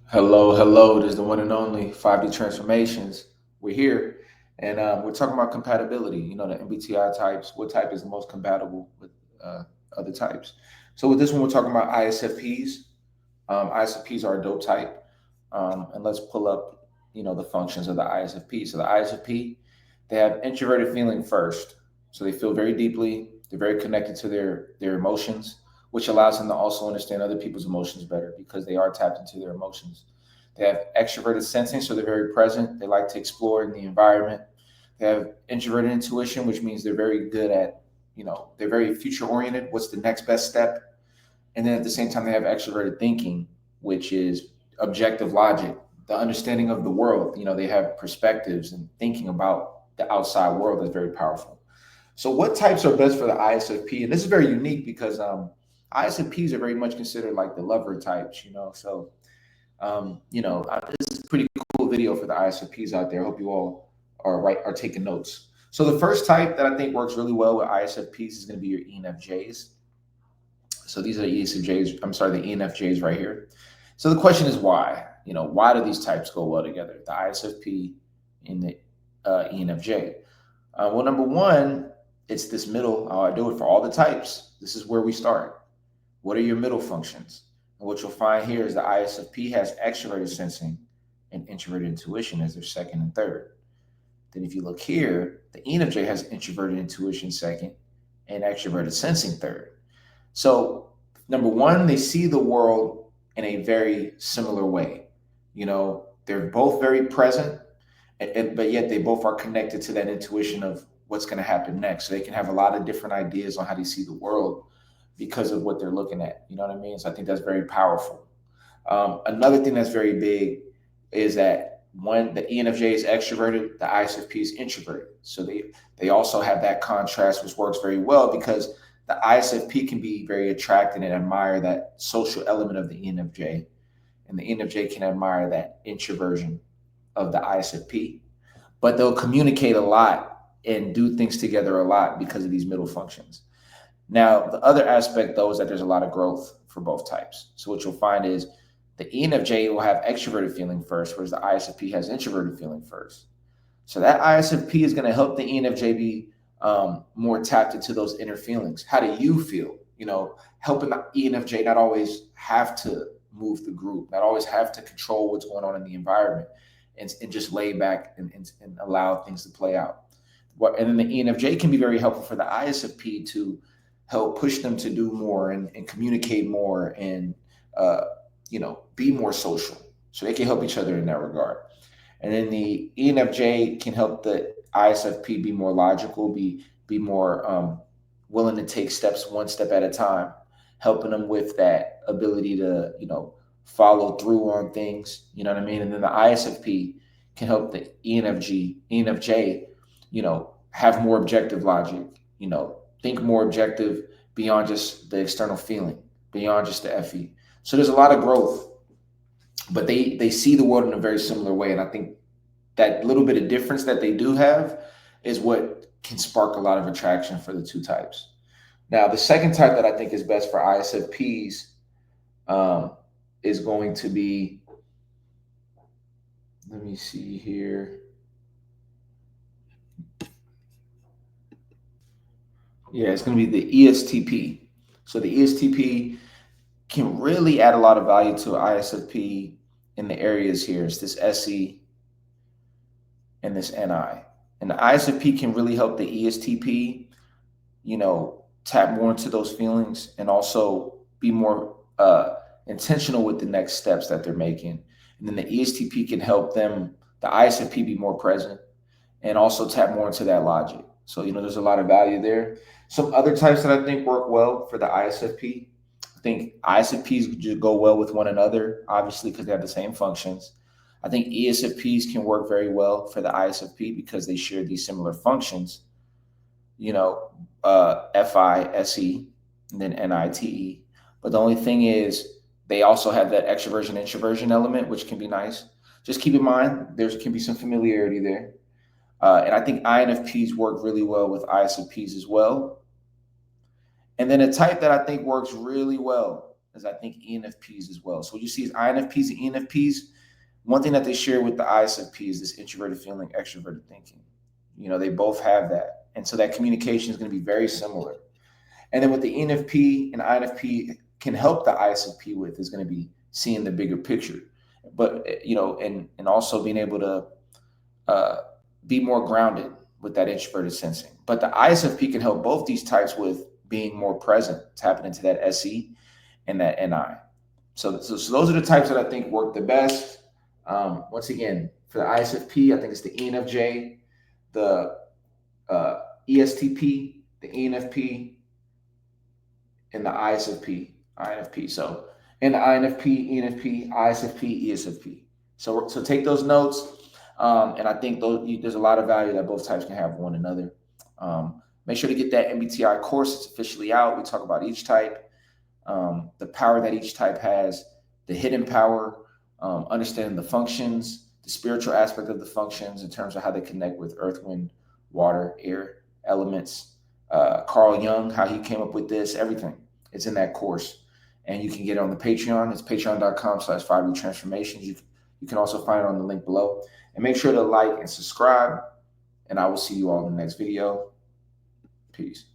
Hello, hello. This is the one and only 5D Transformations. We're here and we're talking about compatibility, the MBTI types, what type is the most compatible with uh, other types. So, with this one, we're talking about ISFPs. ISFPs are a dope type. And let's pull up, the functions of the ISFP. So, the ISFP, they have introverted feeling first. So, they feel very deeply, they're very connected to their emotions, which allows them to also understand other people's emotions better because they are tapped into their emotions. They have extroverted sensing, so they're very present. They like to explore in the environment. They have introverted intuition, which means they're very good at, they're very future oriented. What's the next best step? And then at the same time, they have extroverted thinking, which is objective logic, the understanding of the world. They have perspectives and thinking about the outside world that's very powerful. So, what types are best for the ISFP? And this is very unique because ISFPs are very much considered like the lover types. So, this is a pretty cool video for the ISFPs out there. I hope you all are taking notes. So, the first type that I think works really well with ISFPs is going to be your ENFJs. So these are the ESFJs. I'm sorry, the ENFJs right here. So the question is why? Why do these types go well together? The ISFP and the ENFJ. Well, number one, it's this middle. I do it for all the types. This is where we start. What are your middle functions? And what you'll find here is the ISFP has extroverted sensing and introverted intuition as their second and third. Then if you look here, the ENFJ has introverted intuition second and extroverted sensing third. So, number one, they see the world in a very similar way. They're both very present, but yet they both are connected to that intuition of what's going to happen next. So they can have a lot of different ideas on how they see the world because of what they're looking at. You know what I mean? So I think that's very powerful. Another thing that's very big is that when the ENFJ is extroverted, the ISFP is introverted. So they also have that contrast, which works very well because the ISFP can be very attracted and admire that social element of the ENFJ, and the ENFJ can admire that introversion of the ISFP. But they'll communicate a lot and do things together a lot because of these middle functions. Now, the other aspect, though, is that there's a lot of growth for both types. So what you'll find is the ENFJ will have extroverted feeling first, whereas the ISFP has introverted feeling first. So that ISFP is going to help the ENFJ be more tapped into those inner feelings. How do you feel? Helping the ENFJ not always have to move the group, not always have to control what's going on in the environment, and just lay back and allow things to play out. And then the ENFJ can be very helpful for the ISFP to help push them to do more and communicate more and be more social. So they can help each other in that regard. And then the ENFJ can help the ISFP be more logical, be more willing to take steps one step at a time, helping them with that ability to follow through on things. You know what I mean? And then the ISFP can help the ENFJ, have more objective logic. Think more objective beyond just the external feeling, beyond just the FE. So there's a lot of growth, but they see the world in a very similar way, and I think that little bit of difference that they do have is what can spark a lot of attraction for the two types. Now, the second type that I think is best for ISFPs um, is going to be, let me see here. Yeah, it's going to be the ESTP. So the ESTP can really add a lot of value to ISFP in the areas here. It's this SE and this NI. And the ISFP can really help the ESTP, tap more into those feelings and also be more intentional with the next steps that they're making. And then the ESTP can help them, the ISFP, be more present and also tap more into that logic. So, there's a lot of value there. Some other types that I think work well for the ISFP. I think ISFPs just go well with one another, obviously, because they have the same functions. I think ESFPs can work very well for the ISFP because they share these similar functions, FI, and then NITE. But the only thing is, they also have that extroversion introversion element, which can be nice. Just keep in mind, there can be some familiarity there. And I think INFPs work really well with ISFPs as well. And then a type that I think works really well as I think ENFPs as well. So what you see is INFPs and ENFPs. One thing that they share with the ISFP is this introverted feeling, extroverted thinking. They both have that. And so that communication is going to be very similar. And then what the ENFP and INFP can help the ISFP with is going to be seeing the bigger picture. But, and also being able to be more grounded with that introverted sensing. But the ISFP can help both these types with being more present, tapping into that SE and that NI. So those are the types that I think work the best. Once again, for the ISFP, I think it's the ENFJ, the ESTP, the ENFP, and the INFP. So in the INFP, ENFP, ISFP, ESFP. So take those notes. And I think there's a lot of value that both types can have one another. Make sure to get that MBTI course. It's officially out. We talk about each type, the power that each type has, the hidden power, understanding the functions, the spiritual aspect of the functions in terms of how they connect with earth, wind, water, air elements. Carl Jung, how he came up with this, everything. It's in that course. And you can get it on the Patreon. It's patreon.com/5D-transformations. You can also find it on the link below. And make sure to like and subscribe. And I will see you all in the next video. Peace.